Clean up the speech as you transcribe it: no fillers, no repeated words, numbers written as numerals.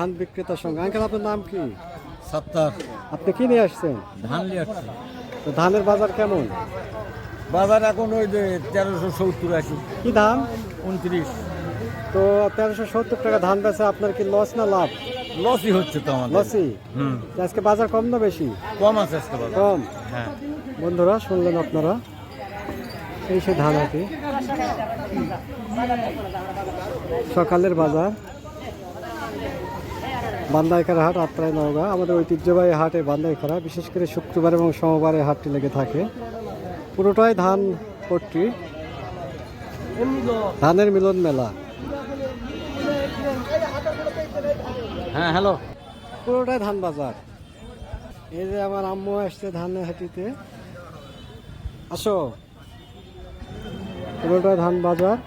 ধান বিক্রেতার সঙ্গে। আঙ্কেল, আপনার নাম কি? সত্তর আপনি কি নিয়ে আসছেন? ধান নিয়ে আসছে। তো ধানের বাজার কেমন? বাজার এখন ওই যে 1370 আছে। কি ধান? 29। তো 1370 টাকা ধান বেচে আপনার কি লস না লাভ? লসই হচ্ছে তো আমাদের। লসই। আজকে বাজার কম না বেশি? কম আছে আজকে বাজার। কম। হ্যাঁ। বন্ধুরা শুনলেন আপনারা, এই সে ধান আটি সকালের বাজার বান্দাইখারা হাট, আত্রাই, নওগাঁ। আমাদের ঐতিহ্যবাহী হাটে বান্দাইখারা, বিশেষ করে শুক্রবার এবং সোমবারে হাটটি লেগে থাকে। পুরোটাই ধান পট্টি, ধানের মিলন মেলা। হ্যাঁ, হ্যালো। পুরোটাই ধান বাজার। এই যে আমার আম্মু আসছে ধানের হাটিতে, আসো। পুরোটাই ধান বাজার।